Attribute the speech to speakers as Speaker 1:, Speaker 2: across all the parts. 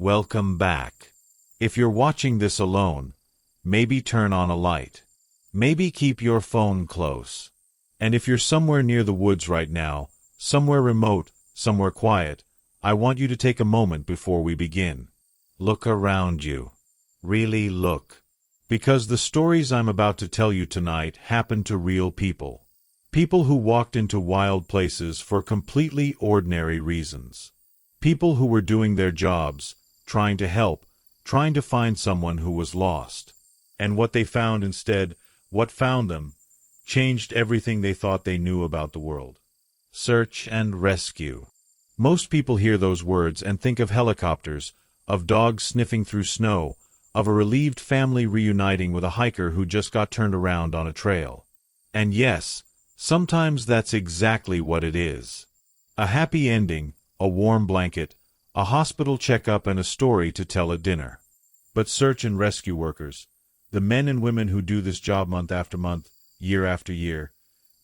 Speaker 1: Welcome back. If you're watching this alone, maybe turn on a light. Maybe keep your phone close. And if you're somewhere near the woods right now, somewhere remote, somewhere quiet, I want you to take a moment before we begin. Look around you. Really look. Because the stories I'm about to tell you tonight happened to real people. People who walked into wild places for completely ordinary reasons. People who were doing their jobs, trying to help, trying to find someone who was lost. And what they found instead, what found them, changed everything they thought they knew about the world. Search and rescue. Most people hear those words and think of helicopters, of dogs sniffing through snow, of a relieved family reuniting with a hiker who just got turned around on a trail. And yes, sometimes that's exactly what it is. A happy ending, a warm blanket, a hospital checkup, and a story to tell at dinner. But search and rescue workers, the men and women who do this job month after month, year after year,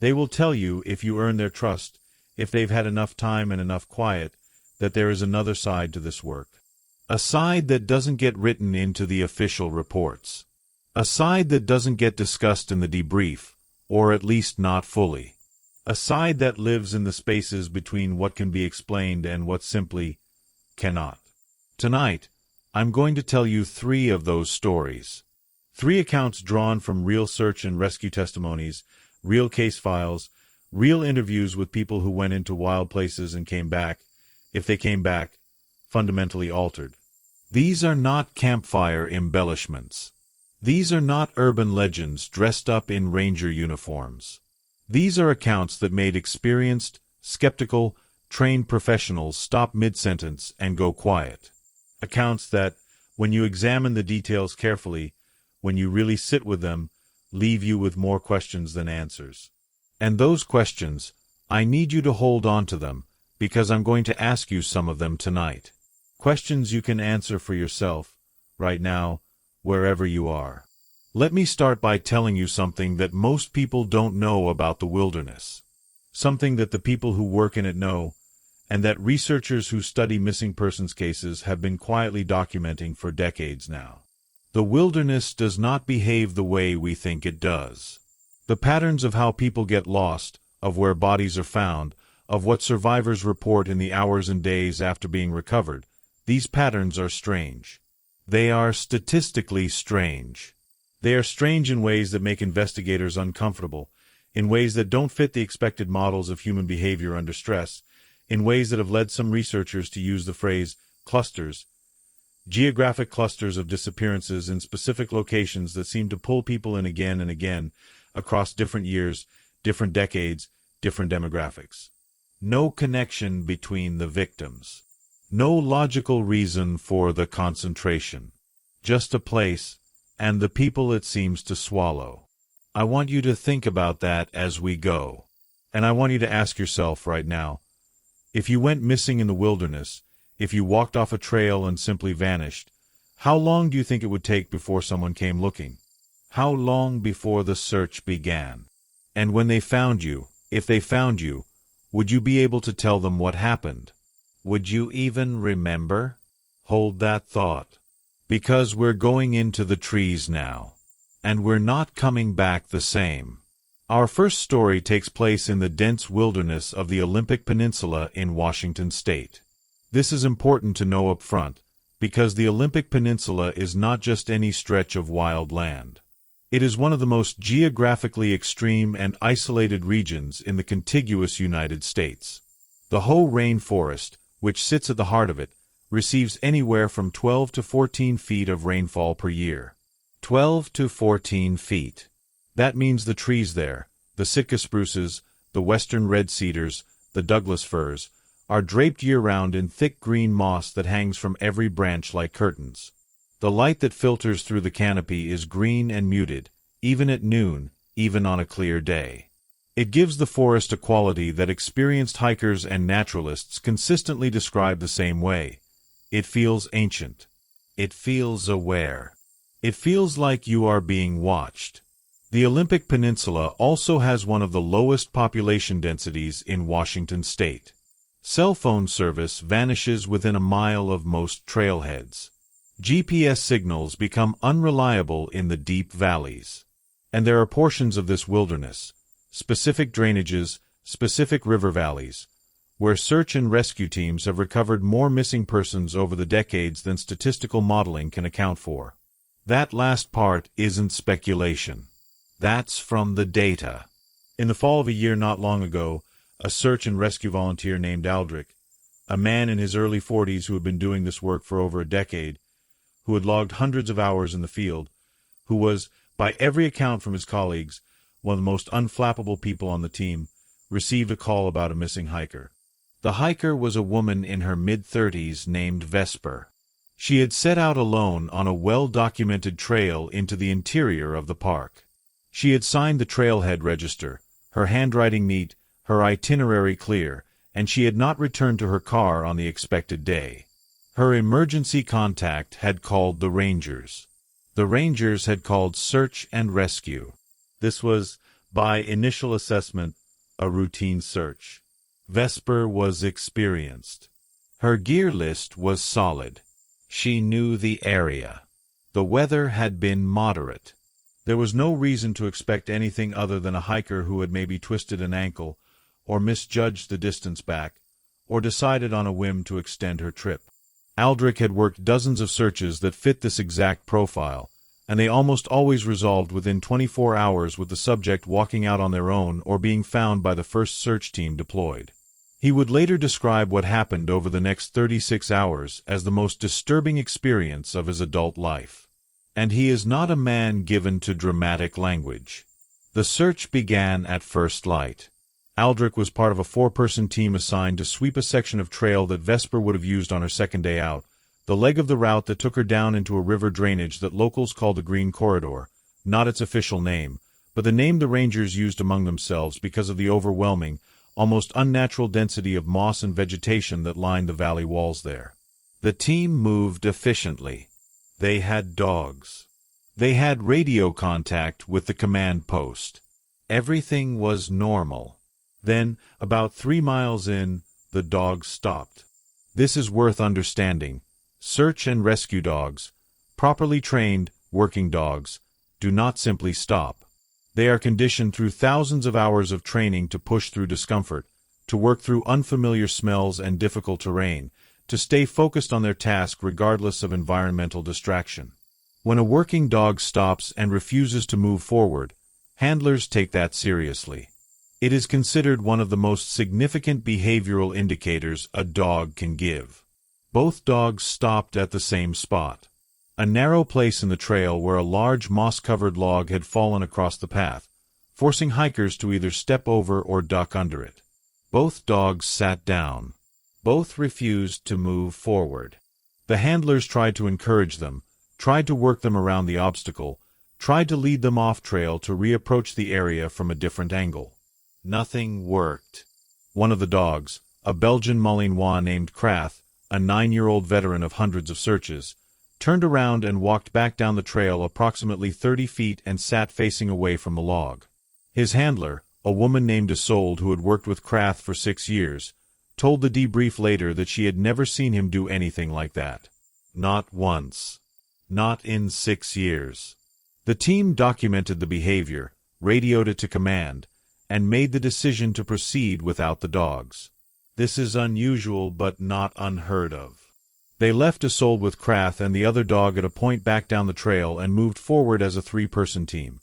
Speaker 1: they will tell you, if you earn their trust, if they've had enough time and enough quiet, that there is another side to this work. A side that doesn't get written into the official reports. A side that doesn't get discussed in the debrief, or at least not fully. A side that lives in the spaces between what can be explained and what simply cannot. Tonight, I'm going to tell you 3 of those stories. 3 accounts drawn from real search and rescue testimonies, real case files, real interviews with people who went into wild places and came back, if they came back, fundamentally altered. These are not campfire embellishments. These are not urban legends dressed up in ranger uniforms. These are accounts that made experienced, skeptical, trained professionals stop mid-sentence and go quiet. Accounts that, when you examine the details carefully, when you really sit with them, leave you with more questions than answers. And those questions, I need you to hold on to them, because I'm going to ask you some of them tonight. Questions you can answer for yourself, right now, wherever you are. Let me start by telling you something that most people don't know about the wilderness. Something that the people who work in it know, and that researchers who study missing persons cases have been quietly documenting for decades now. The wilderness does not behave the way we think it does. The patterns of how people get lost, of where bodies are found, of what survivors report in the hours and days after being recovered, these patterns are strange. They are statistically strange. They are strange in ways that make investigators uncomfortable, in ways that don't fit the expected models of human behavior under stress, in ways that have led some researchers to use the phrase clusters, geographic clusters of disappearances in specific locations that seem to pull people in again and again, across different years, different decades, different demographics. No connection between the victims. No logical reason for the concentration. Just a place, and the people it seems to swallow. I want you to think about that as we go. And I want you to ask yourself right now, if you went missing in the wilderness, if you walked off a trail and simply vanished, how long do you think it would take before someone came looking? How long before the search began? And when they found you, if they found you, would you be able to tell them what happened? Would you even remember? Hold that thought. Because we're going into the trees now. And we're not coming back the same. Our first story takes place in the dense wilderness of the Olympic Peninsula in Washington State. This is important to know up front, because the Olympic Peninsula is not just any stretch of wild land. It is one of the most geographically extreme and isolated regions in the contiguous United States. The Hoh rainforest, which sits at the heart of it, receives anywhere from 12 to 14 feet of rainfall per year. 12 to 14 feet. That means the trees there, the Sitka spruces, the western red cedars, the Douglas firs, are draped year-round in thick green moss that hangs from every branch like curtains. The light that filters through the canopy is green and muted, even at noon, even on a clear day. It gives the forest a quality that experienced hikers and naturalists consistently describe the same way. It feels ancient. It feels aware. It feels like you are being watched. The Olympic Peninsula also has one of the lowest population densities in Washington State. Cell phone service vanishes within a mile of most trailheads. GPS signals become unreliable in the deep valleys. And there are portions of this wilderness, specific drainages, specific river valleys, where search and rescue teams have recovered more missing persons over the decades than statistical modeling can account for. That last part isn't speculation. That's from the data. In the fall of a year not long ago, a search and rescue volunteer named Aldrich, a man in his early 40s who had been doing this work for over a decade, who had logged hundreds of hours in the field, who was, by every account from his colleagues, one of the most unflappable people on the team, received a call about a missing hiker. The hiker was a woman in her mid-30s named Vesper. She had set out alone on a well-documented trail into the interior of the park. She had signed the trailhead register, her handwriting neat, her itinerary clear, and she had not returned to her car on the expected day. Her emergency contact had called the Rangers. The Rangers had called search and rescue. This was, by initial assessment, a routine search. Vesper was experienced. Her gear list was solid. She knew the area. The weather had been moderate. There was no reason to expect anything other than a hiker who had maybe twisted an ankle, or misjudged the distance back, or decided on a whim to extend her trip. Aldrich had worked dozens of searches that fit this exact profile, and they almost always resolved within 24 hours with the subject walking out on their own or being found by the first search team deployed. He would later describe what happened over the next 36 hours as the most disturbing experience of his adult life. And he is not a man given to dramatic language. The search began at first light. Aldrich was part of a 4-person team assigned to sweep a section of trail that Vesper would have used on her second day out, the leg of the route that took her down into a river drainage that locals call the Green Corridor, not its official name, but the name the Rangers used among themselves because of the overwhelming, almost unnatural density of moss and vegetation that lined the valley walls there. The team moved efficiently. They had dogs. They had radio contact with the command post. Everything was normal. Then, about 3 miles in, the dogs stopped. This is worth understanding. Search and rescue dogs, properly trained, working dogs, do not simply stop. They are conditioned through thousands of hours of training to push through discomfort, to work through unfamiliar smells and difficult terrain, to stay focused on their task regardless of environmental distraction. When a working dog stops and refuses to move forward, handlers take that seriously. It is considered one of the most significant behavioral indicators a dog can give. Both dogs stopped at the same spot. A narrow place in the trail where a large moss-covered log had fallen across the path, forcing hikers to either step over or duck under it. Both dogs sat down. Both refused to move forward. The handlers tried to encourage them, tried to work them around the obstacle, tried to lead them off trail to reapproach the area from a different angle. Nothing worked. One of the dogs, a Belgian Malinois named Krath, a 9-year-old veteran of hundreds of searches, turned around and walked back down the trail approximately 30 feet and sat facing away from the log. His handler, a woman named Isolde who had worked with Krath for 6 years, told the debrief later that she had never seen him do anything like that. Not once. Not in 6 years. The team documented the behavior, radioed it to command, and made the decision to proceed without the dogs. This is unusual but not unheard of. They left Isolde with Krath and the other dog at a point back down the trail and moved forward as a 3-person team.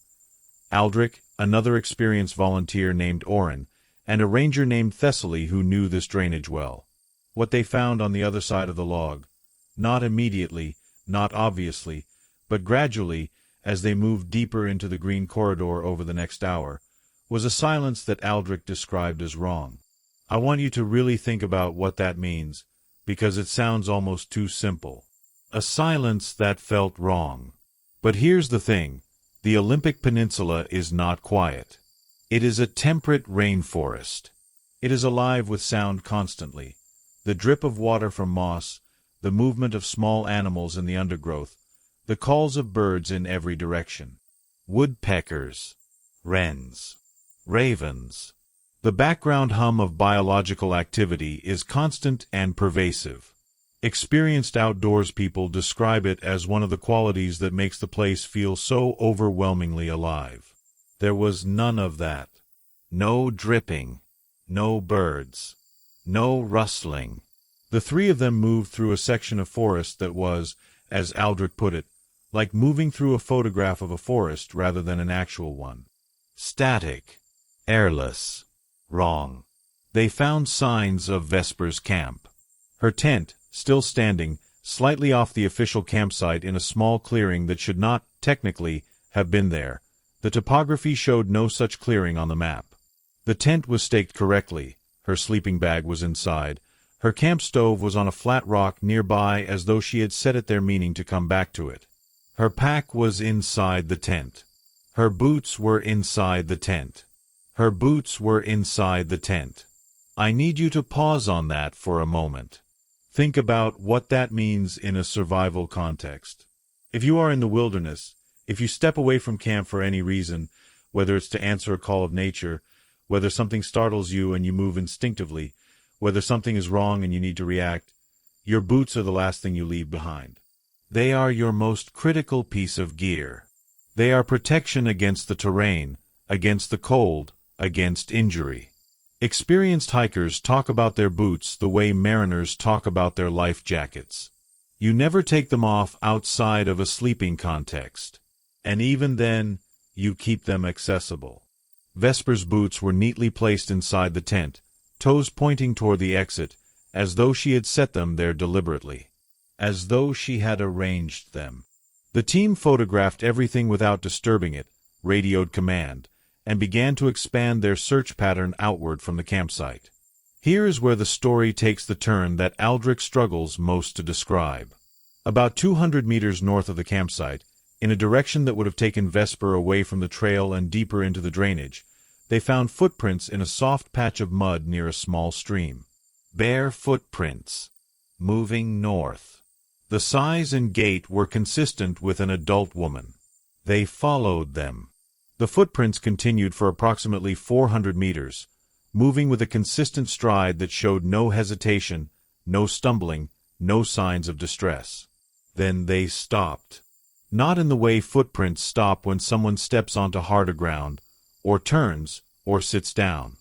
Speaker 1: Aldrich, another experienced volunteer named Oren, and a ranger named Thessaly who knew this drainage well. What they found on the other side of the log, not immediately, not obviously, but gradually, as they moved deeper into the Green Corridor over the next hour, was a silence that Aldrich described as wrong. I want you to really think about what that means, because it sounds almost too simple. A silence that felt wrong. But here's the thing, the Olympic Peninsula is not quiet. It is a temperate rainforest. It is alive with sound constantly. The drip of water from moss, the movement of small animals in the undergrowth, the calls of birds in every direction. Woodpeckers, wrens, ravens, The background hum of biological activity is constant and pervasive. Experienced outdoors people describe it as one of the qualities that makes the place feel so overwhelmingly alive. There was none of that. No dripping. No birds. No rustling. The three of them moved through a section of forest that was, as Aldrich put it, like moving through a photograph of a forest rather than an actual one. Static. Airless. Wrong. They found signs of Vesper's camp. Her tent, still standing, slightly off the official campsite in a small clearing that should not, technically, have been there. The topography showed no such clearing on the map. The tent was staked correctly. Her sleeping bag was inside. Her camp stove was on a flat rock nearby as though she had set it there meaning to come back to it. Her pack was inside the tent. Her boots were inside the tent. Her boots were inside the tent. I need you to pause on that for a moment. Think about what that means in a survival context. If you are in the wilderness, if you step away from camp for any reason, whether it's to answer a call of nature, whether something startles you and you move instinctively, whether something is wrong and you need to react, your boots are the last thing you leave behind. They are your most critical piece of gear. They are protection against the terrain, against the cold, against injury. Experienced hikers talk about their boots the way mariners talk about their life jackets. You never take them off outside of a sleeping context. And even then, you keep them accessible. Vesper's boots were neatly placed inside the tent, toes pointing toward the exit, as though she had set them there deliberately. As though she had arranged them. The team photographed everything without disturbing it, radioed command, and began to expand their search pattern outward from the campsite. Here is where the story takes the turn that Aldrich struggles most to describe. About 200 meters north of the campsite, in a direction that would have taken Vesper away from the trail and deeper into the drainage, they found footprints in a soft patch of mud near a small stream. Bare footprints. Moving north. The size and gait were consistent with an adult woman. They followed them. The footprints continued for approximately 400 meters, moving with a consistent stride that showed no hesitation, no stumbling, no signs of distress. Then they stopped. Not in the way footprints stop when someone steps onto harder ground, or turns, or sits down.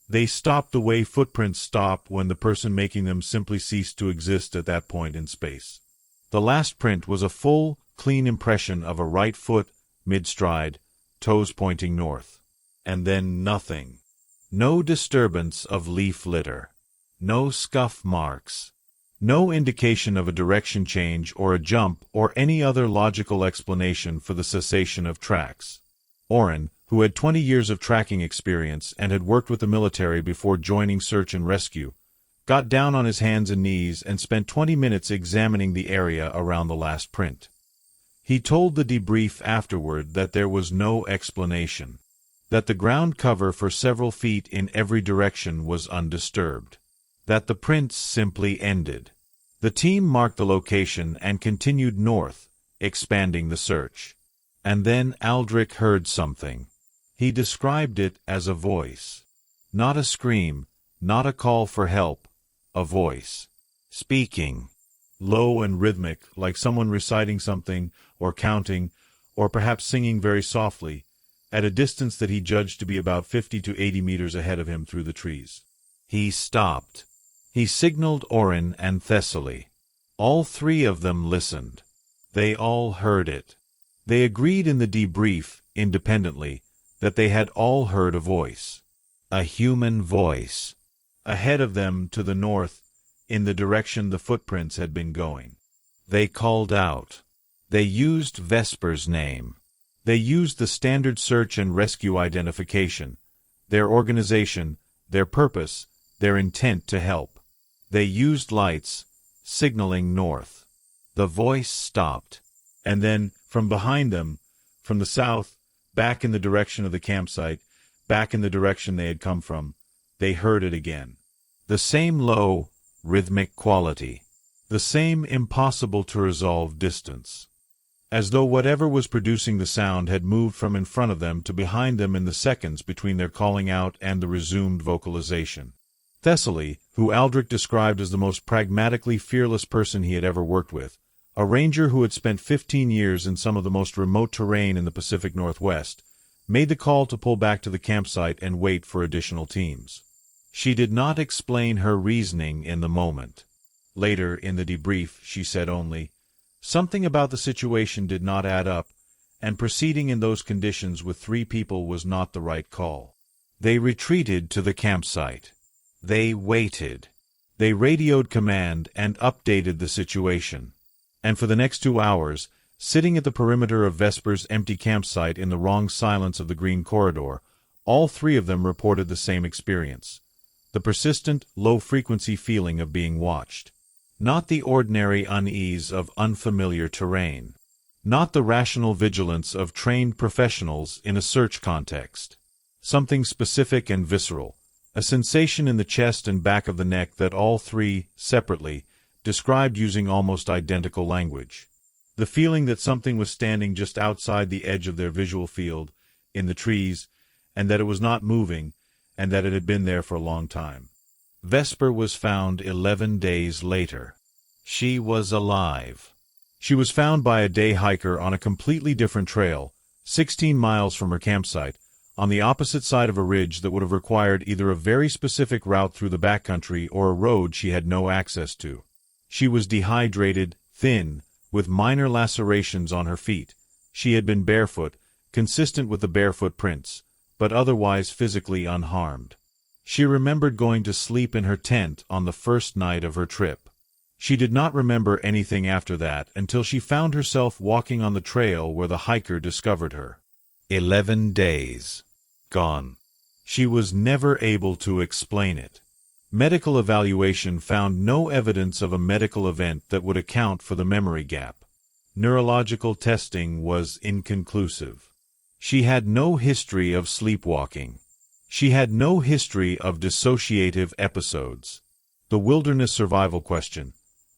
Speaker 1: They stopped the way footprints stop when the person making them simply ceased to exist at that point in space. The last print was a full, clean impression of a right foot, mid-stride, toes pointing north. And then nothing. No disturbance of leaf litter. No scuff marks. No indication of a direction change or a jump or any other logical explanation for the cessation of tracks. Oren, who had 20 years of tracking experience and had worked with the military before joining search and rescue, got down on his hands and knees and spent 20 minutes examining the area around the last print. He told the debrief afterward that there was no explanation, that the ground cover for several feet in every direction was undisturbed, that the prints simply ended. The team marked the location and continued north, expanding the search. And then Aldrich heard something. He described it as a voice. Not a scream, not a call for help, a voice. Speaking. Low and rhythmic, like someone reciting something, or counting, or perhaps singing very softly, at a distance that he judged to be about 50 to 80 meters ahead of him through the trees. He stopped. He signaled Oren and Thessaly. All three of them listened. They all heard it. They agreed in the debrief, independently, that they had all heard a voice. A human voice. Ahead of them, to the north, in the direction the footprints had been going. They called out. They used Vesper's name. They used the standard search and rescue identification, their organization, their purpose, their intent to help. They used lights, signaling north. The voice stopped. And then, from behind them, from the south, back in the direction of the campsite, back in the direction they had come from, they heard it again. The same low, rhythmic quality. The same impossible-to-resolve distance. as though whatever was producing the sound had moved from in front of them to behind them in the seconds between their calling out and the resumed vocalization. Thessaly, who Aldrich described as the most pragmatically fearless person he had ever worked with, a ranger who had spent 15 years in some of the most remote terrain in the Pacific Northwest, made the call to pull back to the campsite and wait for additional teams. She did not explain her reasoning in the moment. Later, in the debrief, she said only, "Something about the situation did not add up, and proceeding in those conditions with 3 people was not the right call." They retreated to the campsite. They waited. They radioed command and updated the situation. And for the next 2 hours, sitting at the perimeter of Vesper's empty campsite in the wrong silence of the green corridor, all 3 of them reported the same experience. The persistent, low-frequency feeling of being watched. Not the ordinary unease of unfamiliar terrain. Not the rational vigilance of trained professionals in a search context. Something specific and visceral, a sensation in the chest and back of the neck that all 3, separately, described using almost identical language. The feeling that something was standing just outside the edge of their visual field, in the trees, and that it was not moving, and that it had been there for a long time. Vesper was found 11 days later. She was alive. She was found by a day hiker on a completely different trail, 16 miles from her campsite, on the opposite side of a ridge that would have required either a very specific route through the backcountry or a road she had no access to. She was dehydrated, thin, with minor lacerations on her feet. She had been barefoot, consistent with the barefoot prints, but otherwise physically unharmed. She remembered going to sleep in her tent on the first night of her trip. She did not remember anything after that until she found herself walking on the trail where the hiker discovered her. 11 days. Gone. She was never able to explain it. Medical evaluation found no evidence of a medical event that would account for the memory gap. Neurological testing was inconclusive. She had no history of sleepwalking. She had no history of dissociative episodes. The wilderness survival question,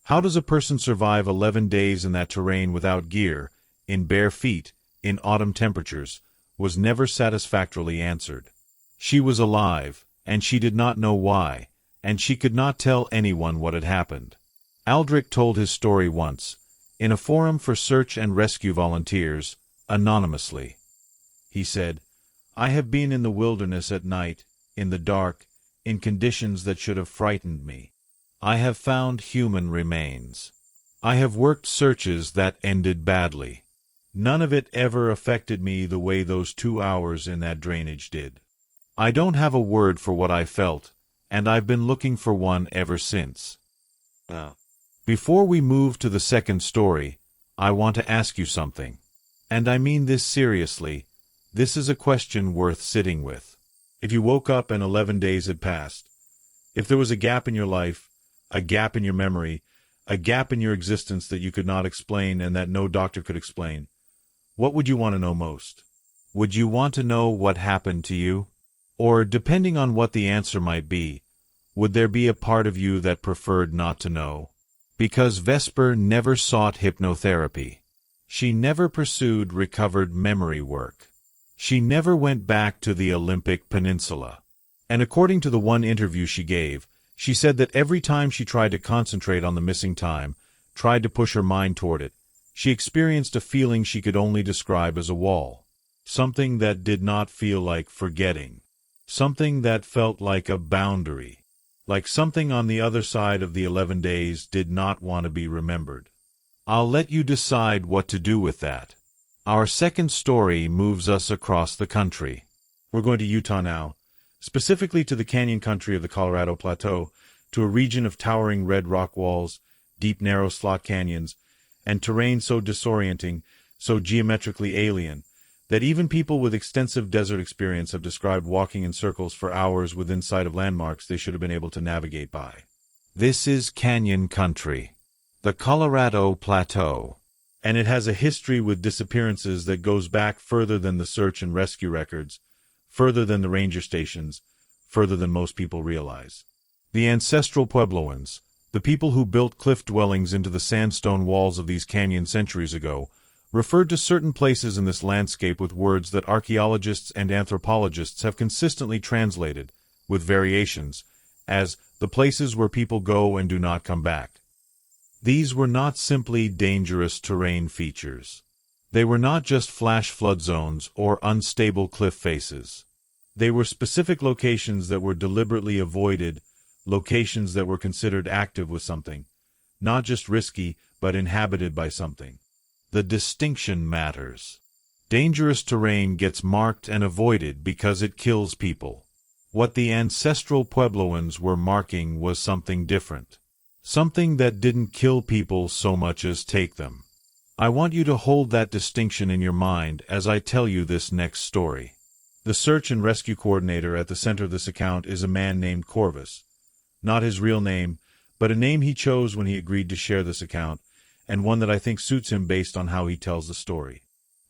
Speaker 1: how does a person survive 11 days in that terrain without gear, in bare feet, in autumn temperatures, was never satisfactorily answered. She was alive, and she did not know why, and she could not tell anyone what had happened. Aldrich told his story once, in a forum for search and rescue volunteers, anonymously. He said, "I have been in the wilderness at night, in the dark, in conditions that should have frightened me. I have found human remains. I have worked searches that ended badly. None of it ever affected me the way those 2 hours in that drainage did. I don't have a word for what I felt, and I've been looking for one ever since." Before we move to the second story, I want to ask you something. And I mean this seriously. This is a question worth sitting with. If you woke up and 11 days had passed, if there was a gap in your life, a gap in your memory, a gap in your existence that you could not explain and that no doctor could explain, what would you want to know most? Would you want to know what happened to you? Or, depending on what the answer might be, would there be a part of you that preferred not to know? Because Vesper never sought hypnotherapy. She never pursued recovered memory work. She never went back to the Olympic Peninsula. And according to the one interview she gave, she said that every time she tried to concentrate on the missing time, tried to push her mind toward it, she experienced a feeling she could only describe as a wall. Something that did not feel like forgetting. Something that felt like a boundary. Like something on the other side of the 11 days did not want to be remembered. I'll let you decide what to do with that. Our second story moves us across the country. We're going to Utah now, specifically to the canyon country of the Colorado Plateau, to a region of towering red rock walls, deep narrow slot canyons, and terrain so disorienting, so geometrically alien, that even people with extensive desert experience have described walking in circles for hours within sight of landmarks they should have been able to navigate by. This is canyon country, the Colorado Plateau, and it has a history with disappearances that goes back further than the search and rescue records, further than the ranger stations, further than most people realize. The ancestral Puebloans, the people who built cliff dwellings into the sandstone walls of these canyons centuries ago, referred to certain places in this landscape with words that archaeologists and anthropologists have consistently translated, with variations, as the places where people go and do not come back. These were not simply dangerous terrain features. They were not just flash flood zones or unstable cliff faces. They were specific locations that were deliberately avoided, locations that were considered active with something, not just risky, but inhabited by something. The distinction matters. Dangerous terrain gets marked and avoided because it kills people. What the ancestral Puebloans were marking was something different. Something that didn't kill people so much as take them. I want you to hold that distinction in your mind as I tell you this next story. The search and rescue coordinator at the center of this account is a man named Corvus. Not his real name, but a name he chose when he agreed to share this account, and one that I think suits him based on how he tells the story.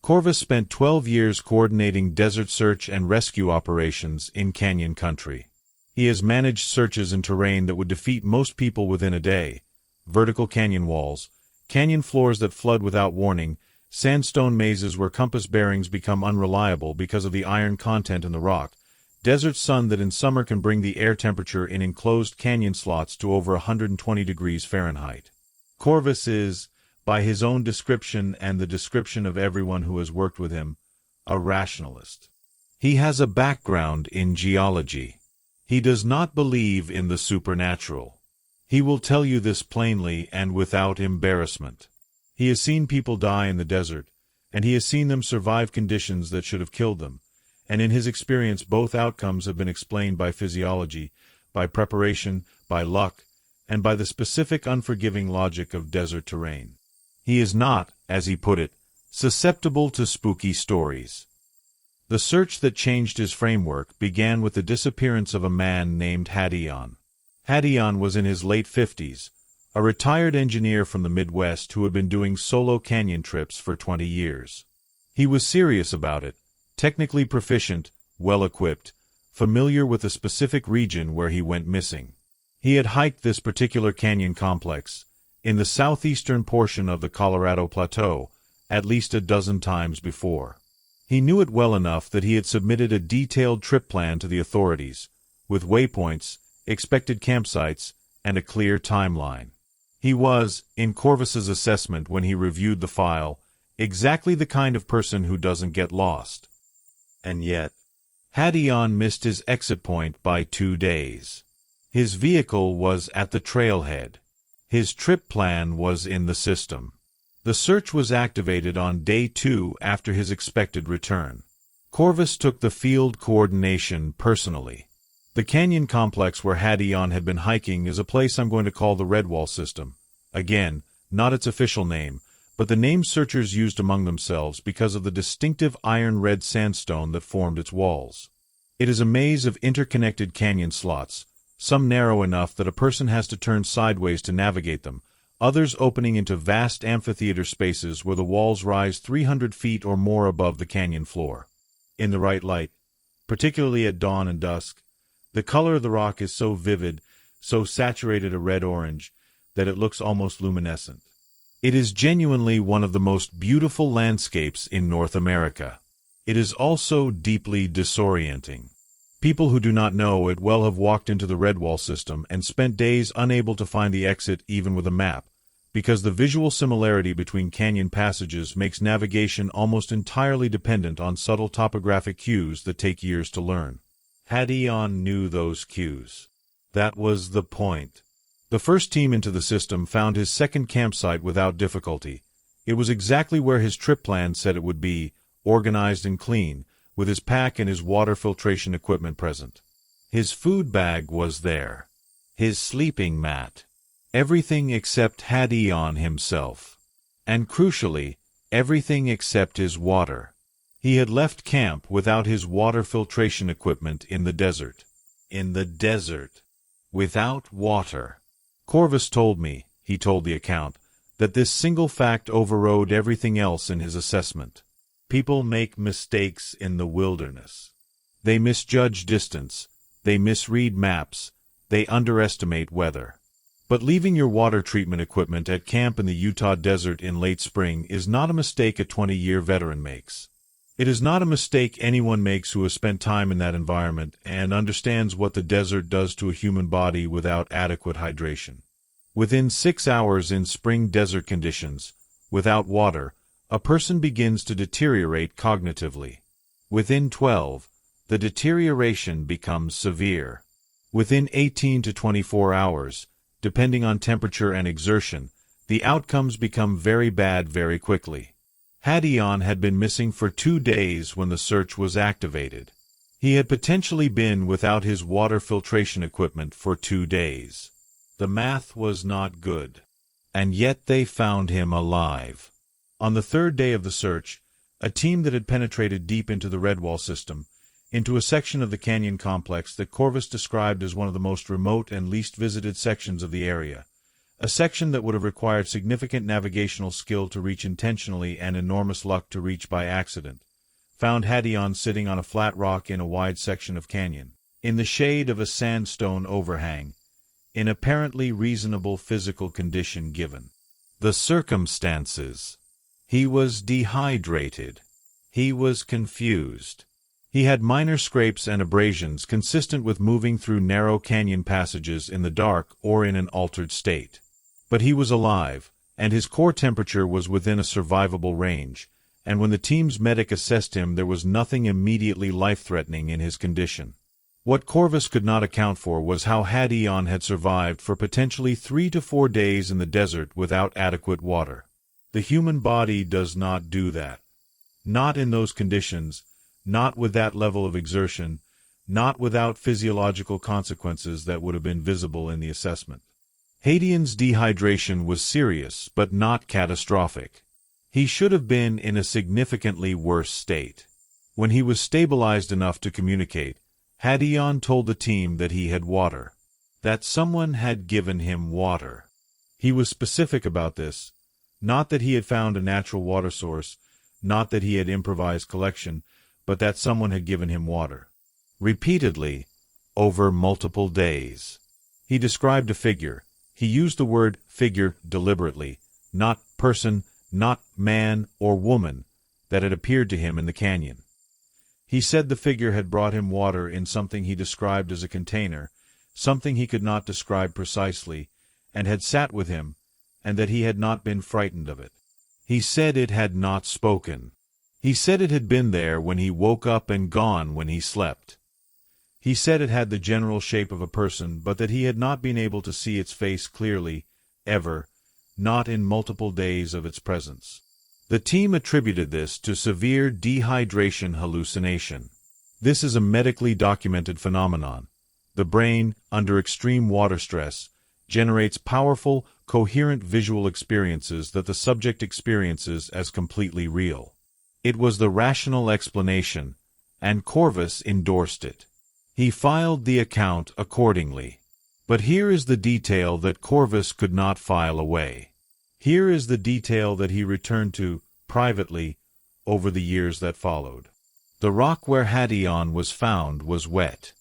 Speaker 1: Corvus spent 12 years coordinating desert search and rescue operations in canyon country. He has managed searches in terrain that would defeat most people within a day: vertical canyon walls, canyon floors that flood without warning, sandstone mazes where compass bearings become unreliable because of the iron content in the rock, desert sun that in summer can bring the air temperature in enclosed canyon slots to over 120 degrees Fahrenheit. Corvus is, by his own description and the description of everyone who has worked with him, a rationalist. He has a background in geology. He does not believe in the supernatural. He will tell you this plainly and without embarrassment. He has seen people die in the desert, and he has seen them survive conditions that should have killed them, and in his experience both outcomes have been explained by physiology, by preparation, by luck, and by the specific unforgiving logic of desert terrain. He is not, as he put it, susceptible to spooky stories. The search that changed his framework began with the disappearance of a man named Hadion. Hadion was in his late 50s, a retired engineer from the Midwest who had been doing solo canyon trips for 20 years. He was serious about it, technically proficient, well-equipped, familiar with the specific region where he went missing. He had hiked this particular canyon complex, in the southeastern portion of the Colorado Plateau, at least a dozen times before. He knew it well enough that he had submitted a detailed trip plan to the authorities, with waypoints, expected campsites, and a clear timeline. He was, in Corvus's assessment when he reviewed the file, exactly the kind of person who doesn't get lost. And yet, Hadion missed his exit point by 2 days. His vehicle was at the trailhead. His trip plan was in the system. The search was activated on day 2 after his expected return. Corvus took the field coordination personally. The canyon complex where Hadion had been hiking is a place I'm going to call the Redwall System. Again, not its official name, but the name searchers used among themselves because of the distinctive iron-red sandstone that formed its walls. It is a maze of interconnected canyon slots, some narrow enough that a person has to turn sideways to navigate them, others opening into vast amphitheater spaces where the walls rise 300 feet or more above the canyon floor. In the right light, particularly at dawn and dusk, the color of the rock is so vivid, so saturated a red-orange, that it looks almost luminescent. It is genuinely one of the most beautiful landscapes in North America. It is also deeply disorienting. People who do not know it well have walked into the Redwall System and spent days unable to find the exit even with a map, because the visual similarity between canyon passages makes navigation almost entirely dependent on subtle topographic cues that take years to learn. Hadion knew those cues. That was the point. The first team into the system found his second campsite without difficulty. It was exactly where his trip plan said it would be, organized and clean, with his pack and his water filtration equipment present. His food bag was there. His sleeping mat. Everything except Hadion himself. And crucially, everything except his water. He had left camp without his water filtration equipment in the desert. In the desert. Without water. Corvus told me, he told the account, that this single fact overrode everything else in his assessment. People make mistakes in the wilderness. They misjudge distance. They misread maps. They underestimate weather. But leaving your water treatment equipment at camp in the Utah desert in late spring is not a mistake a 20-year veteran makes. It is not a mistake anyone makes who has spent time in that environment and understands what the desert does to a human body without adequate hydration. Within 6 hours in spring desert conditions, without water, a person begins to deteriorate cognitively. Within 12, the deterioration becomes severe. Within 18 to 24 hours, depending on temperature and exertion, the outcomes become very bad very quickly. Hadion had been missing for 2 days when the search was activated. He had potentially been without his water filtration equipment for 2 days. The math was not good. And yet they found him alive. On the 3rd day of the search, a team that had penetrated deep into the Redwall system, into a section of the canyon complex that Corvus described as one of the most remote and least visited sections of the area, a section that would have required significant navigational skill to reach intentionally and enormous luck to reach by accident, found Hadion sitting on a flat rock in a wide section of canyon, in the shade of a sandstone overhang, in apparently reasonable physical condition given the circumstances. He was dehydrated. He was confused. He had minor scrapes and abrasions consistent with moving through narrow canyon passages in the dark or in an altered state. But he was alive, and his core temperature was within a survivable range, and when the team's medic assessed him there was nothing immediately life-threatening in his condition. What Corvus could not account for was how Hadion had survived for potentially 3 to 4 days in the desert without adequate water. The human body does not do that. Not in those conditions, not with that level of exertion, not without physiological consequences that would have been visible in the assessment. Hadion's dehydration was serious, but not catastrophic. He should have been in a significantly worse state. When he was stabilized enough to communicate, Hadion told the team that he had water. That someone had given him water. He was specific about this. Not that he had found a natural water source, not that he had improvised collection, but that someone had given him water. Repeatedly, over multiple days. He described a figure. He used the word figure deliberately, not person, not man or woman, that had appeared to him in the canyon. He said the figure had brought him water in something he described as a container, something he could not describe precisely, and had sat with him, and that he had not been frightened of it. He said it had not spoken. He said it had been there when he woke up and gone when he slept. He said it had the general shape of a person, but that he had not been able to see its face clearly, ever, not in multiple days of its presence. The team attributed this to severe dehydration hallucination. This is a medically documented phenomenon. The brain, under extreme water stress, generates powerful, coherent visual experiences that the subject experiences as completely real. It was the rational explanation, and Corvus endorsed it. He filed the account accordingly. But here is the detail that Corvus could not file away. Here is the detail that he returned to, privately, over the years that followed. The rock where Hadion was found was wet.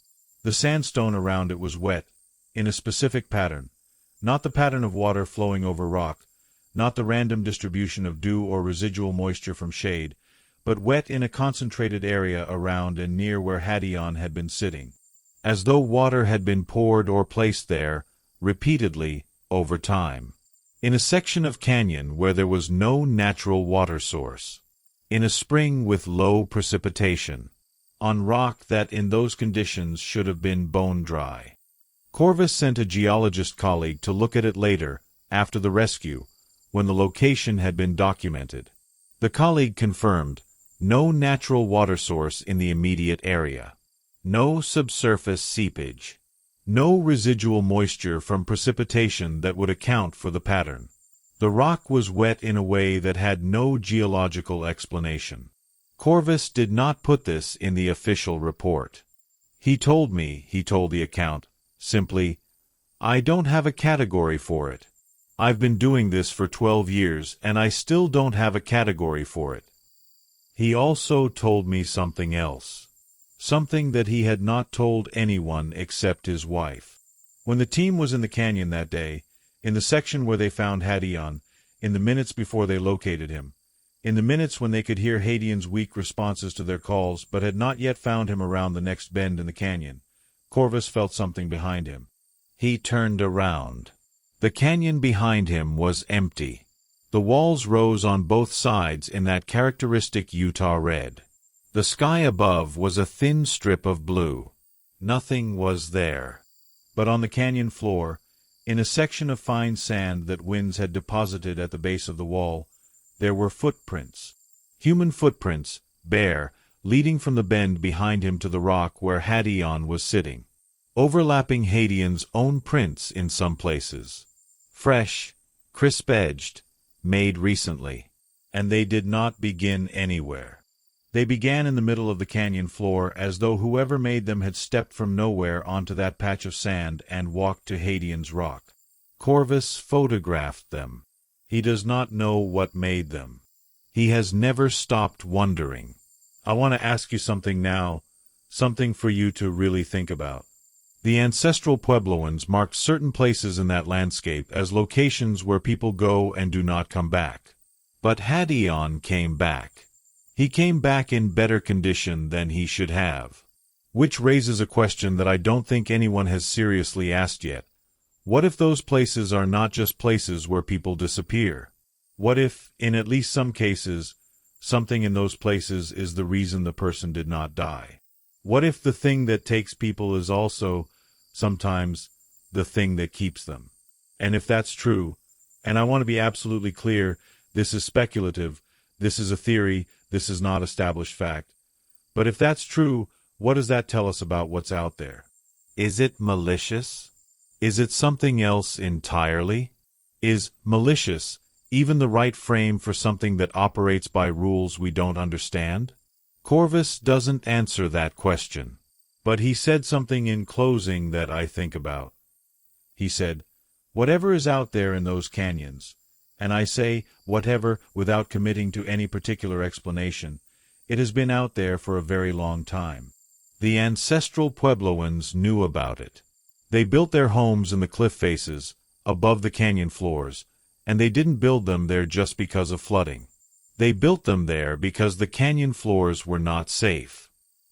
Speaker 1: The sandstone around it was wet, in a specific pattern, not the pattern of water flowing over rock, not the random distribution of dew or residual moisture from shade, but wet in a concentrated area around and near where Hadion had been sitting, as though water had been poured or placed there, repeatedly, over time. In a section of canyon where there was no natural water source. In a spring with low precipitation. On rock that in those conditions should have been bone dry. Corvus sent a geologist colleague to look at it later, after the rescue, when the location had been documented. The colleague confirmed, no natural water source in the immediate area. No subsurface seepage. No residual moisture from precipitation that would account for the pattern. The rock was wet in a way that had no geological explanation. Corvus did not put this in the official report. He told me, he told the account, simply, I don't have a category for it. I've been doing this for 12 years and I still don't have a category for it. He also told me something else. Something that he had not told anyone except his wife. When the team was in the canyon that day, In the section where they found Hadion, in the minutes before they located him, in the minutes when they could hear Hadion's weak responses to their calls but had not yet found him around the next bend in the canyon, Corvus felt something behind him. He turned around. The canyon behind him was empty. The walls rose on both sides in that characteristic Utah red. The sky above was a thin strip of blue. Nothing was there. But on the canyon floor, in a section of fine sand that winds had deposited at the base of the wall, there were footprints. Human footprints, bare, leading from the bend behind him to the rock where Hadion was sitting. Overlapping Hadion's own prints in some places. Fresh, crisp-edged, made recently. And they did not begin anywhere. They began in the middle of the canyon floor as though whoever made them had stepped from nowhere onto that patch of sand and walked to Hadion's rock. Corvus photographed them. He does not know what made them. He has never stopped wondering. I want to ask you something now, something for you to really think about. The ancestral Puebloans marked certain places in that landscape as locations where people go and do not come back. But Hadion came back. He came back in better condition than he should have. Which raises a question that I don't think anyone has seriously asked yet. What if those places are not just places where people disappear? What if, in at least some cases, something in those places is the reason the person did not die? What if the thing that takes people is also, sometimes, the thing that keeps them? And if that's true, and I want to be absolutely clear, this is speculative, this is a theory, this is not established fact. But if that's true, what does that tell us about what's out there? Is it malicious? Is it something else entirely? Is malicious even the right frame for something that operates by rules we don't understand? Corvus doesn't answer that question. But he said something in closing that I think about. He said, "Whatever is out there in those canyons," and I say whatever without committing to any particular explanation, it has been out there for a very long time. The ancestral Puebloans knew about it. They built their homes in the cliff faces, above the canyon floors, and they didn't build them there just because of flooding. They built them there because the canyon floors were not safe.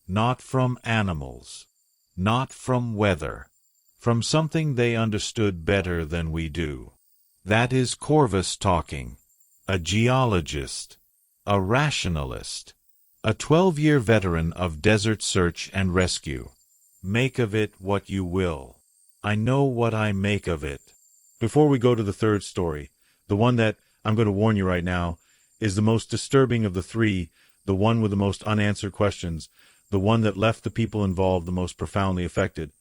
Speaker 1: Not from animals. Not from weather. From something they understood better than we do. That is Corvus talking. A geologist. A rationalist. A 12-year veteran of desert search and rescue. Make of it what you will. I know what I make of it. Before we go to the third story, the one that, I'm going to warn you right now, is the most disturbing of the three, the one with the most unanswered questions, the one that left the people involved the most profoundly affected.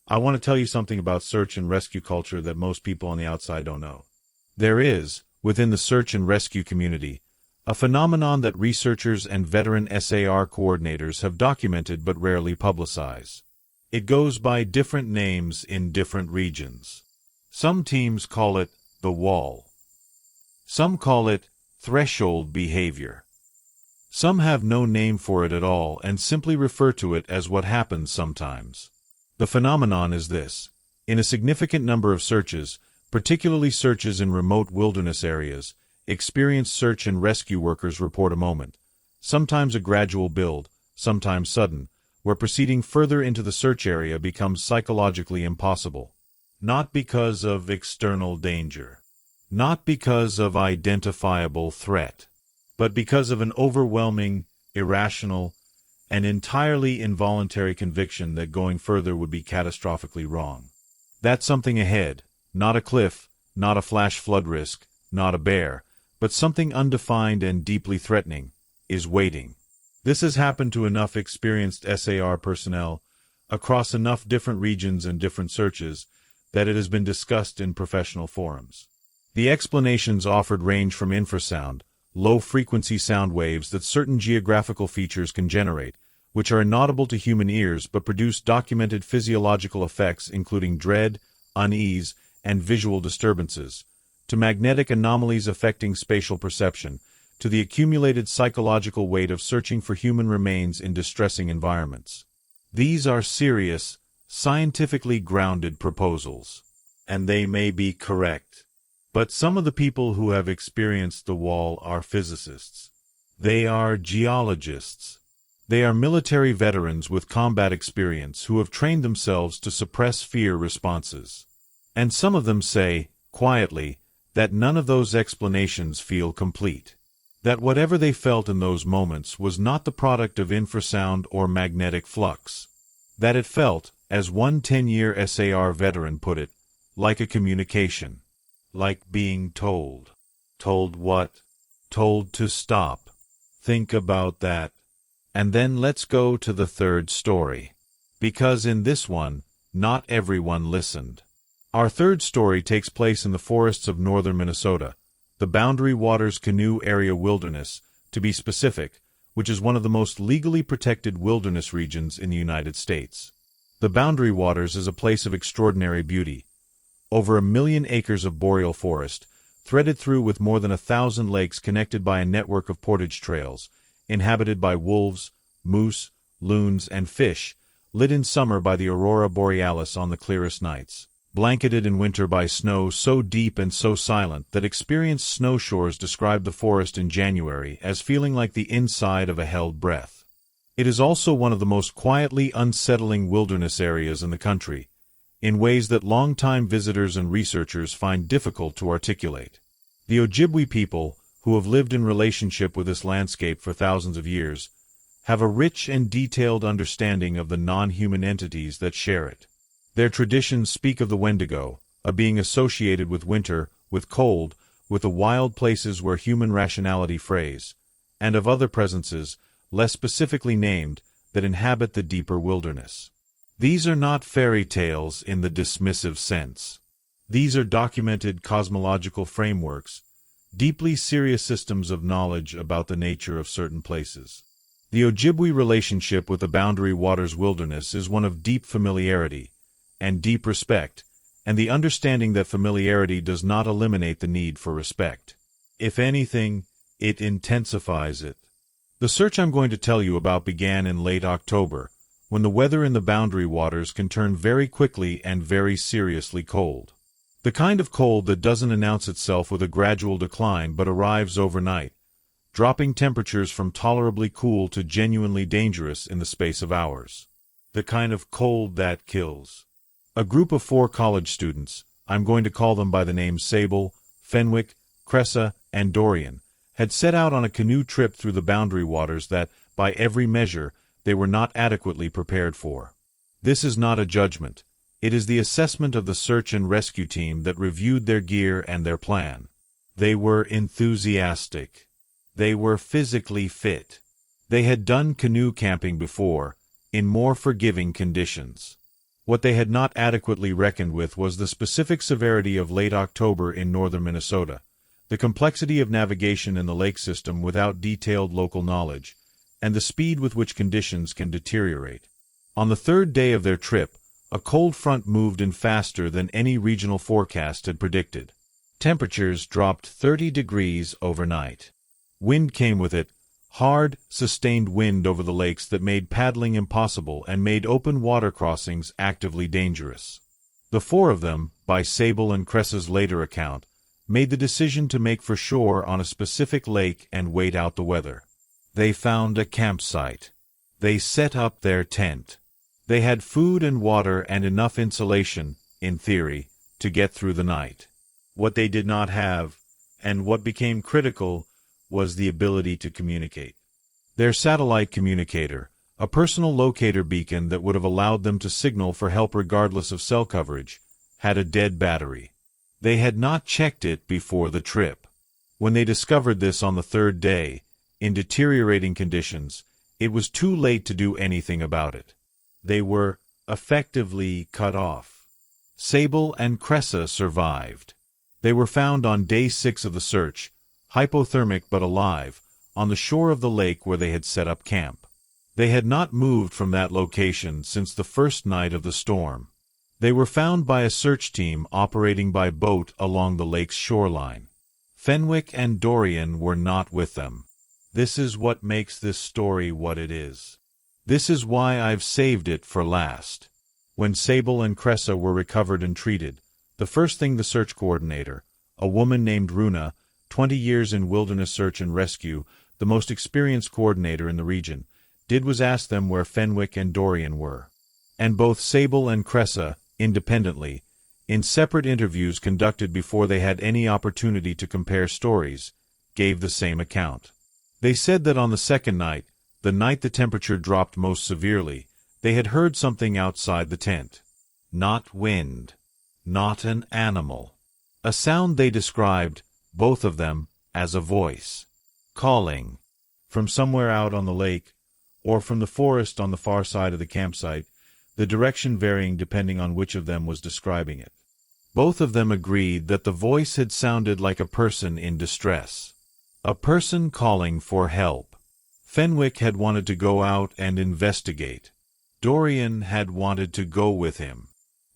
Speaker 1: I want to tell you something about search and rescue culture that most people on the outside don't know. There is, within the search and rescue community, a phenomenon that researchers and veteran SAR coordinators have documented but rarely publicize. It goes by different names in different regions. Some teams call it the wall. Some call it threshold behavior. Some have no name for it at all and simply refer to it as what happens sometimes. The phenomenon is this. In a significant number of searches, particularly searches in remote wilderness areas, experienced search and rescue workers report a moment, sometimes a gradual build, sometimes sudden, where proceeding further into the search area becomes psychologically impossible. Not because of external danger. Not because of identifiable threat. But because of an overwhelming, irrational, and entirely involuntary conviction that going further would be catastrophically wrong. That something ahead, not a cliff, not a flash flood risk, not a bear, but something undefined and deeply threatening, is waiting. This has happened to enough experienced SAR personnel, across enough different regions and different searches, that it has been discussed in professional forums. The explanations offered range from infrasound, low-frequency sound waves that certain geographical features can generate, which are inaudible to human ears but produce documented physiological effects including dread, unease, and visual disturbances, to magnetic anomalies affecting spatial perception, to the accumulated psychological weight of searching for human remains in distressing environments. These are serious, scientifically grounded proposals. and they may be correct. But some of the people who have experienced the wall are physicists. They are geologists. They are military veterans with combat experience who have trained themselves to suppress fear responses. And some of them say, quietly, that none of those explanations feel complete. That whatever they felt in those moments was not the product of infrasound or magnetic flux. That it felt, as one 10-year SAR veteran put it, like a communication. Like being told. Told what? Told to stop. Think about that. And then let's go to the third story. Because in this one, not everyone listened. Our third story takes place in the forests of northern Minnesota, the Boundary Waters Canoe Area Wilderness, to be specific, which is one of the most legally protected wilderness regions in the United States. The Boundary Waters is a place of extraordinary beauty. Over 1 million acres of boreal forest, threaded through with more than 1,000 lakes connected by a network of portage trails, inhabited by wolves, moose, loons, and fish, lit in summer by the aurora borealis on the clearest nights, blanketed in winter by snow so deep and so silent that experienced snowshoers describe the forest in January as feeling like the inside of a held breath. It is also one of the most quietly unsettling wilderness areas in the country, in ways that long-time visitors and researchers find difficult to articulate. The Ojibwe people, who have lived in relationship with this landscape for thousands of years, have a rich and detailed understanding of the non-human entities that share it. Their traditions speak of the Wendigo, a being associated with winter, with cold, with the wild places where human rationality frays, and of other presences, less specifically named, that inhabit the deeper wilderness. These are not fairy tales in the dismissive sense. These are documented cosmological frameworks, deeply serious systems of knowledge about the nature of certain places. The Ojibwe relationship with the Boundary Waters Wilderness is one of deep familiarity and deep respect, and the understanding that familiarity does not eliminate the need for respect. If anything, it intensifies it. The search I'm going to tell you about began in late October, when the weather in the Boundary Waters can turn very quickly and very seriously cold. The kind of cold that doesn't announce itself with a gradual decline but arrives overnight, dropping temperatures from tolerably cool to genuinely dangerous in the space of hours. The kind of cold that kills. A group of 4 college students, I'm going to call them by the names Sable, Fenwick, Cressa, and Dorian, had set out on a canoe trip through the Boundary Waters that, by every measure, they were not adequately prepared for. This is not a judgment. It is the assessment of the search and rescue team that reviewed their gear and their plan. They were enthusiastic. They were physically fit. They had done canoe camping before, in more forgiving conditions. What they had not adequately reckoned with was the specific severity of late October in northern Minnesota, the complexity of navigation in the lake system without detailed local knowledge, and the speed with which conditions can deteriorate. On the 3rd day of their trip, a cold front moved in faster than any regional forecast had predicted. Temperatures dropped 30 degrees overnight. Wind came with it, hard, sustained wind over the lakes that made paddling impossible and made open water crossings actively dangerous. The 4 of them, by Sable and Cressa's later account, made the decision to make for shore on a specific lake and wait out the weather. They found a campsite. They set up their tent. They had food and water and enough insulation, in theory, to get through the night. What they did not have, and what became critical, was the ability to communicate. Their satellite communicator, a personal locator beacon that would have allowed them to signal for help regardless of cell coverage, had a dead battery. They had not checked it before the trip. When they discovered this on the 3rd day, in deteriorating conditions, it was too late to do anything about it. They were effectively cut off. Sable and Cressa survived. They were found on day 6 of the search, hypothermic but alive, on the shore of the lake where they had set up camp. They had not moved from that location since the first night of the storm. They were found by a search team operating by boat along the lake's shoreline. Fenwick and Dorian were not with them. This is what makes this story what it is. This is why I've saved it for last. When Sable and Cressa were recovered and treated, The first thing the search coordinator, a woman named Runa, 20 years in wilderness search and rescue, the most experienced coordinator in the region, did was ask them where Fenwick and Dorian were. And both Sable and Cressa, independently, in separate interviews conducted before they had any opportunity to compare stories, gave the same account. They said that on the second night, the night the temperature dropped most severely, they had heard something outside the tent. Not wind. Not an animal. A sound they described, both of them, as a voice. Calling. From somewhere out on the lake, or from the forest on the far side of the campsite, the direction varying depending on which of them was describing it. Both of them agreed that the voice had sounded like a person in distress. A person calling for help. Fenwick had wanted to go out and investigate. Dorian had wanted to go with him.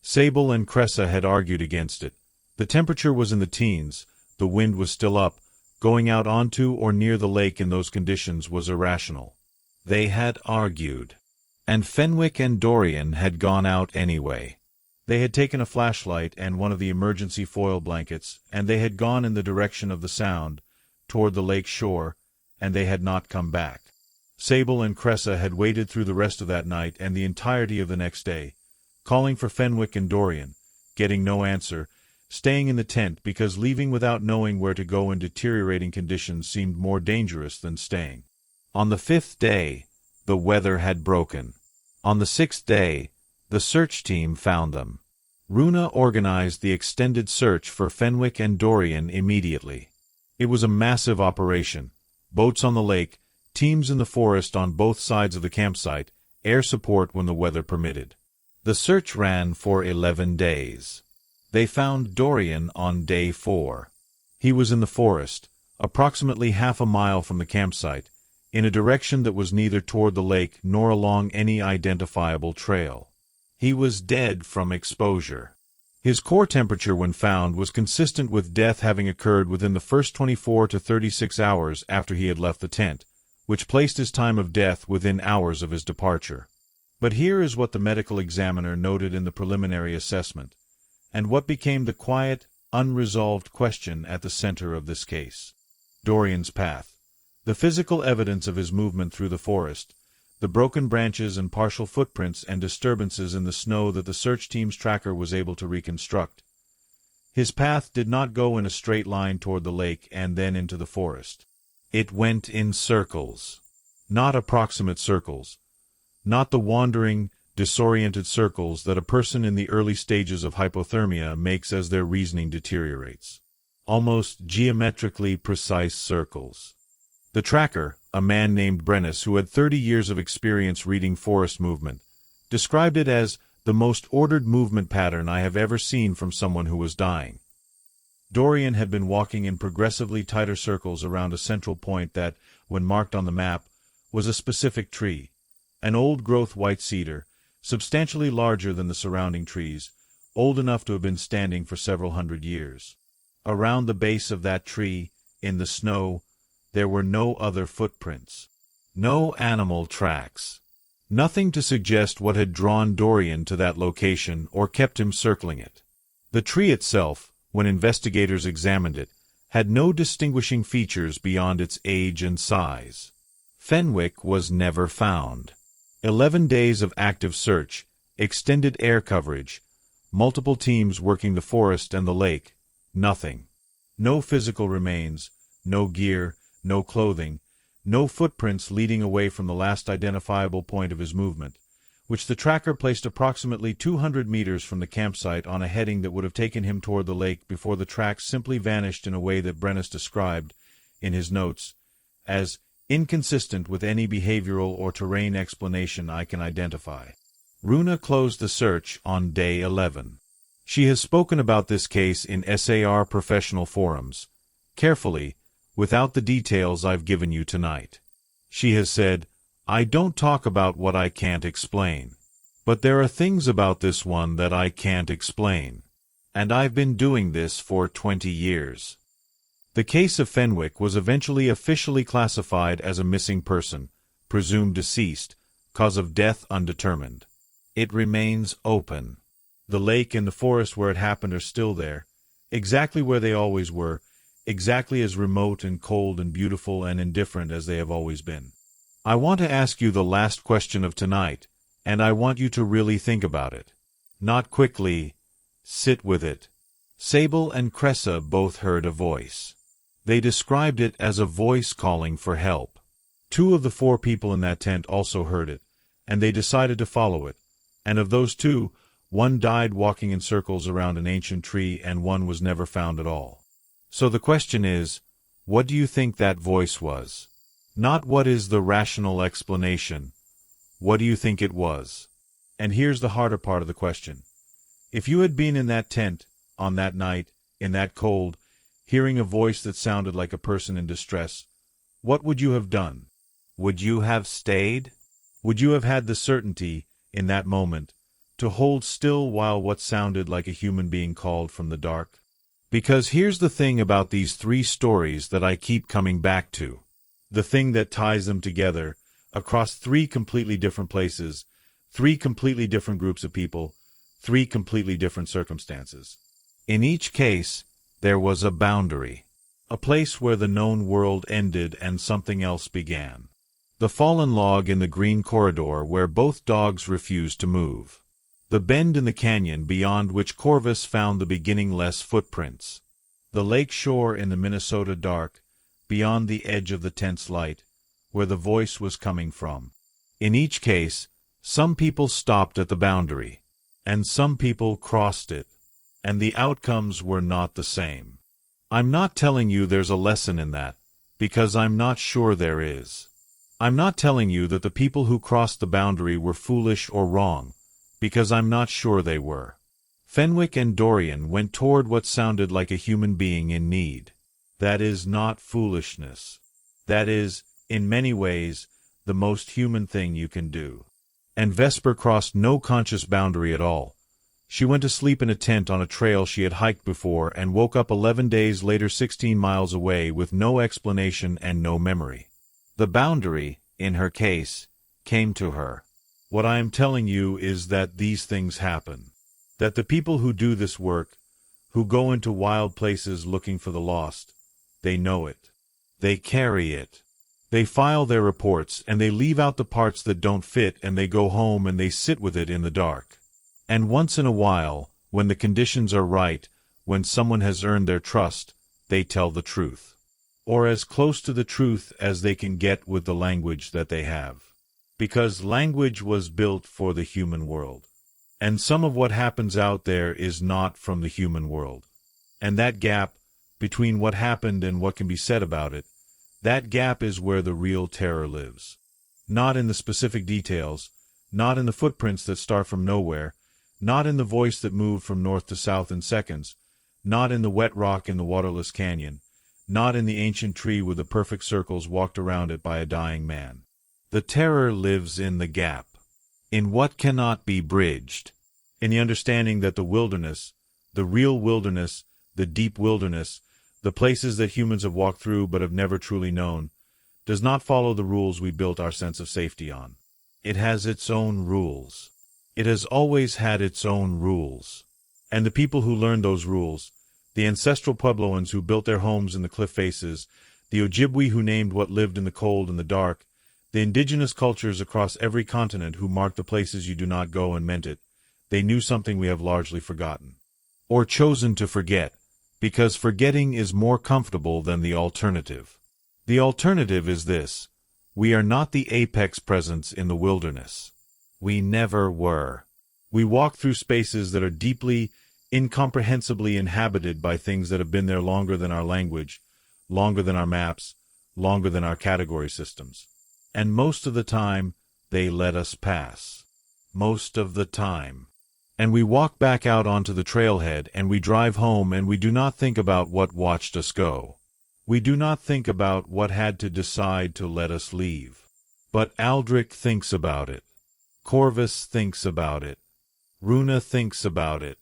Speaker 1: Sable and Cressa had argued against it. The temperature was in the teens, the wind was still up, going out onto or near the lake in those conditions was irrational. They had argued. And Fenwick and Dorian had gone out anyway. They had taken a flashlight and one of the emergency foil blankets, and they had gone in the direction of the sound, toward the lake shore, and they had not come back. Sable and Cressa had waited through the rest of that night and the entirety of the next day, calling for Fenwick and Dorian, getting no answer, staying in the tent because leaving without knowing where to go in deteriorating conditions seemed more dangerous than staying. On the fifth day, the weather had broken. On the sixth day, the search team found them. Runa organized the extended search for Fenwick and Dorian immediately. It was a massive operation. Boats on the lake, teams in the forest on both sides of the campsite, air support when the weather permitted. The search ran for 11 days. They found Dorian on day 4. He was in the forest, approximately half a mile from the campsite, in a direction that was neither toward the lake nor along any identifiable trail. He was dead from exposure. His core temperature when found was consistent with death having occurred within the first 24 to 36 hours after he had left the tent, which placed his time of death within hours of his departure. But here is what the medical examiner noted in the preliminary assessment, and what became the quiet, unresolved question at the center of this case. Dorian's path. The physical evidence of his movement through the forest, the broken branches and partial footprints and disturbances in the snow that the search team's tracker was able to reconstruct. His path did not go in a straight line toward the lake and then into the forest. It went in circles. Not approximate circles. Not the wandering, disoriented circles that a person in the early stages of hypothermia makes as their reasoning deteriorates. Almost geometrically precise circles. The tracker, a man named Brennus who had 30 years of experience reading forest movement, described it as the most ordered movement pattern I have ever seen from someone who was dying. Dorian had been walking in progressively tighter circles around a central point that, when marked on the map, was a specific tree, an old-growth white cedar, substantially larger than the surrounding trees, old enough to have been standing for several hundred years. Around the base of that tree, in the snow, there were no other footprints. No animal tracks. Nothing to suggest what had drawn Dorian to that location or kept him circling it. The tree itself, when investigators examined it, had no distinguishing features beyond its age and size. Fenwick was never found. 11 days of active search, extended air coverage, multiple teams working the forest and the lake, nothing. No physical remains, no gear, no clothing, no footprints leading away from the last identifiable point of his movement, which the tracker placed approximately 200 meters from the campsite on a heading that would have taken him toward the lake before the tracks simply vanished in a way that Brennus described, in his notes, as inconsistent with any behavioral or terrain explanation I can identify. Runa closed the search on day 11. She has spoken about this case in SAR professional forums, carefully, without the details I've given you tonight. She has said, I don't talk about what I can't explain. But there are things about this one that I can't explain. And I've been doing this for 20 years. The case of Fenwick was eventually officially classified as a missing person, presumed deceased, cause of death undetermined. It remains open. The lake and the forest where it happened are still there, exactly where they always were, exactly as remote and cold and beautiful and indifferent as they have always been. I want to ask you the last question of tonight, and I want you to really think about it. Not quickly. Sit with it. Sable and Cressa both heard a voice. They described it as a voice calling for help. 2 of the 4 people in that tent also heard it, and they decided to follow it. And of those 2, one died walking in circles around an ancient tree and one was never found at all. So the question is, what do you think that voice was? Not what is the rational explanation. What do you think it was? And here's the harder part of the question. If you had been in that tent, on that night, in that cold, hearing a voice that sounded like a person in distress, what would you have done? Would you have stayed? Would you have had the certainty, in that moment, to hold still while what sounded like a human being called from the dark? Because here's the thing about these 3 stories that I keep coming back to. The thing that ties them together, across 3 completely different places, 3 completely different groups of people, 3 completely different circumstances. In each case, there was a boundary, a place where the known world ended and something else began. The fallen log in the green corridor where both dogs refused to move. The bend in the canyon beyond which Corvus found the beginningless footprints. The lake shore in the Minnesota dark, beyond the edge of the tent's light, where the voice was coming from. In each case, some people stopped at the boundary, and some people crossed it, and the outcomes were not the same. I'm not telling you there's a lesson in that, because I'm not sure there is. I'm not telling you that the people who crossed the boundary were foolish or wrong, because I'm not sure they were. Fenwick and Dorian went toward what sounded like a human being in need. That is not foolishness. That is, in many ways, the most human thing you can do. And Vesper crossed no conscious boundary at all. She went to sleep in a tent on a trail she had hiked before and woke up 11 days later 16 miles away with no explanation and no memory. The boundary, in her case, came to her. What I am telling you is that these things happen. That the people who do this work, who go into wild places looking for the lost, they know it. They carry it. They file their reports and they leave out the parts that don't fit and they go home and they sit with it in the dark. And once in a while, when the conditions are right, when someone has earned their trust, they tell the truth. Or as close to the truth as they can get with the language that they have. Because language was built for the human world. And some of what happens out there is not from the human world. And that gap, between what happened and what can be said about it, that gap is where the real terror lives. Not in the specific details, not in the footprints that start from nowhere, not in the voice that moved from north to south in seconds, not in the wet rock in the waterless canyon, not in the ancient tree with the perfect circles walked around it by a dying man. The terror lives in the gap, in what cannot be bridged, in the understanding that the wilderness, the real wilderness, the deep wilderness, the places that humans have walked through but have never truly known, does not follow the rules we built our sense of safety on. It has its own rules. It has always had its own rules. And the people who learned those rules, the ancestral Puebloans who built their homes in the cliff faces, the Ojibwe who named what lived in the cold and the dark, the indigenous cultures across every continent who marked the places you do not go and meant it, they knew something we have largely forgotten. Or chosen to forget, because forgetting is more comfortable than the alternative. The alternative is this: we are not the apex presence in the wilderness. We never were. We walk through spaces that are deeply, incomprehensibly inhabited by things that have been there longer than our language, longer than our maps, longer than our category systems. And most of the time, they let us pass. Most of the time. And we walk back out onto the trailhead and we drive home and we do not think about what watched us go. We do not think about what had to decide to let us leave. But Aldrich thinks about it. Corvus thinks about it. Runa thinks about it.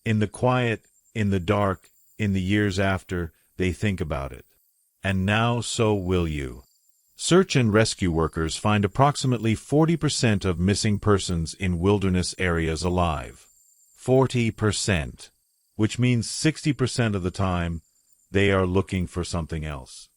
Speaker 1: In the quiet, in the dark, in the years after, they think about it. And now so will you. Search and rescue workers find approximately 40% of missing persons in wilderness areas alive. 40%, which means 60% of the time they are looking for something else.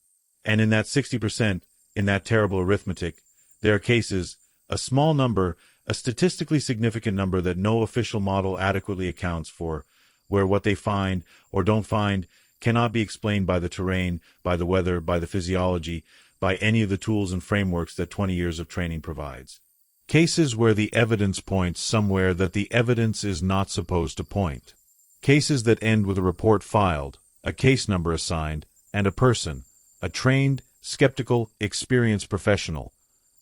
Speaker 1: And in that 60%, in that terrible arithmetic, there are cases, a small number, a statistically significant number that no official model adequately accounts for, where what they find or don't find cannot be explained by the terrain, by the weather, by the physiology, by any of the tools and frameworks that 20 years of training provides. Cases where the evidence points somewhere that the evidence is not supposed to point. Cases that end with a report filed, a case number assigned, and a person, a trained, skeptical, experienced professional,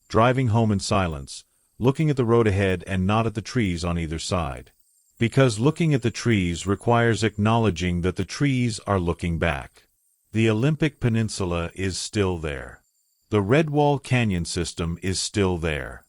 Speaker 1: driving home in silence, looking at the road ahead and not at the trees on either side. Because looking at the trees requires acknowledging that the trees are looking back. The Olympic Peninsula is still there. The Redwall Canyon system is still there.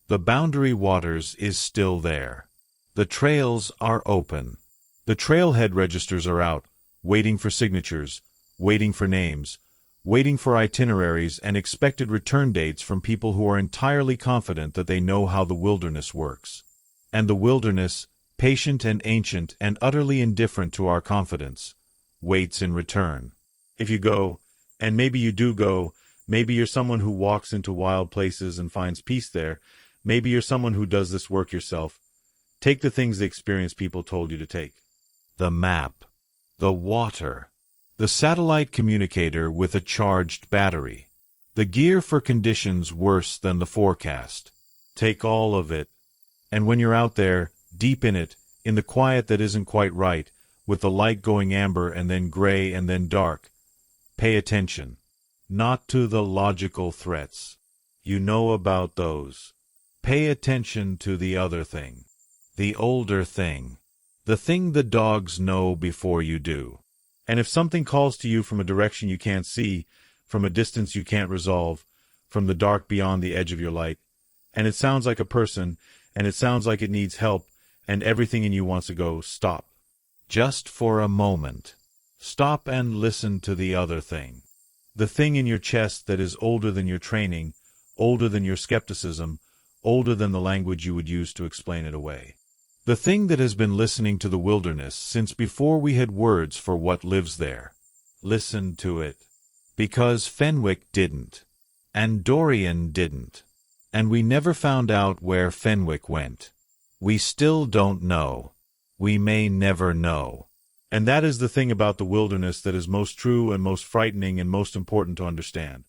Speaker 1: The Boundary Waters is still there. The trails are open. The trailhead registers are out, waiting for signatures, waiting for names, waiting for itineraries and expected return dates from people who are entirely confident that they know how the wilderness works. And the wilderness, patient and ancient and utterly indifferent to our confidence, waits in return. If you go, and maybe you do go, maybe you're someone who walks into wild places and finds peace there, maybe you're someone who does this work yourself, take the things the experienced people told you to take. The map, the water, the satellite communicator with a charged battery, the gear for conditions worse than the forecast. Take all of it. And when you're out there, deep in it, in the quiet that isn't quite right, with the light going amber and then gray and then dark, pay attention. Not to the logical threats. You know about those. Pay attention to the other thing. The older thing. The thing the dogs know before you do. And if something calls to you from a direction you can't see, from a distance you can't resolve, from the dark beyond the edge of your light, and it sounds like a person, and it sounds like it needs help, and everything in you wants to go, stop. Just for a moment. Stop and listen to the other thing. The thing in your chest that is older than your training, older than your skepticism, older than the language you would use to explain it away. The thing that has been listening to the wilderness since before we had words for what lives there. Listen to it. Because Fenwick didn't. And Dorian didn't. And we never found out where Fenwick went. We still don't know. We may never know. And that is the thing about the wilderness that is most true and most frightening and most important to understand.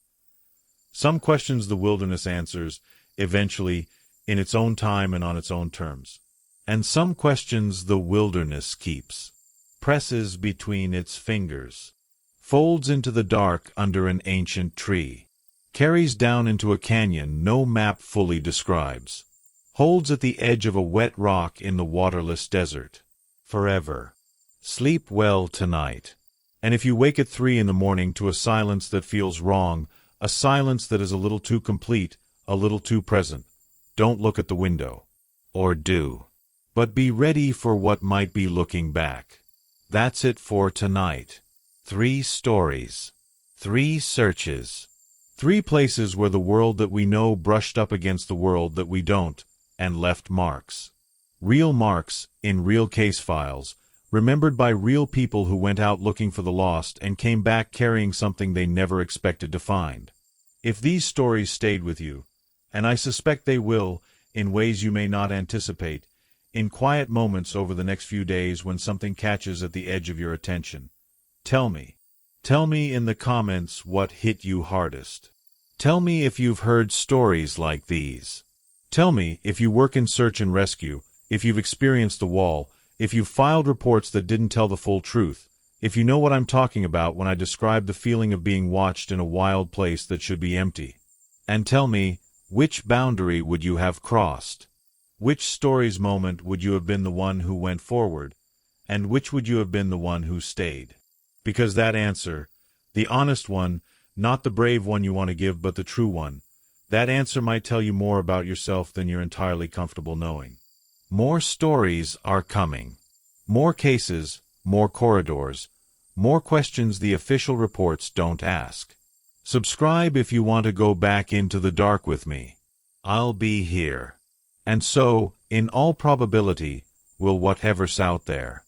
Speaker 1: Some questions the wilderness answers, eventually, in its own time and on its own terms. And some questions the wilderness keeps, presses between its fingers, folds into the dark under an ancient tree, carries down into a canyon no map fully describes, holds at the edge of a wet rock in the waterless desert, forever. Sleep well tonight. And if you wake at 3 in the morning to a silence that feels wrong, a silence that is a little too complete, a little too present, don't look at the window. Or do. But be ready for what might be looking back. That's it for tonight. 3 stories. 3 searches. 3 places where the world that we know brushed up against the world that we don't, and left marks. Real marks, in real case files, remembered by real people who went out looking for the lost and came back carrying something they never expected to find. If these stories stayed with you, and I suspect they will, in ways you may not anticipate, in quiet moments over the next few days when something catches at the edge of your attention. Tell me. Tell me in the comments what hit you hardest. Tell me if you've heard stories like these. Tell me if you work in search and rescue, if you've experienced the wall, if you've filed reports that didn't tell the full truth, if you know what I'm talking about when I describe the feeling of being watched in a wild place that should be empty. And tell me, which boundary would you have crossed? Which story's moment would you have been the one who went forward, and which would you have been the one who stayed? Because that answer, the honest one, not the brave one you want to give but the true one, that answer might tell you more about yourself than you're entirely comfortable knowing. More stories are coming. More cases, more corridors, more questions the official reports don't ask. Subscribe if you want to go back into the dark with me. I'll be here. And so, in all probability, will whatever's out there.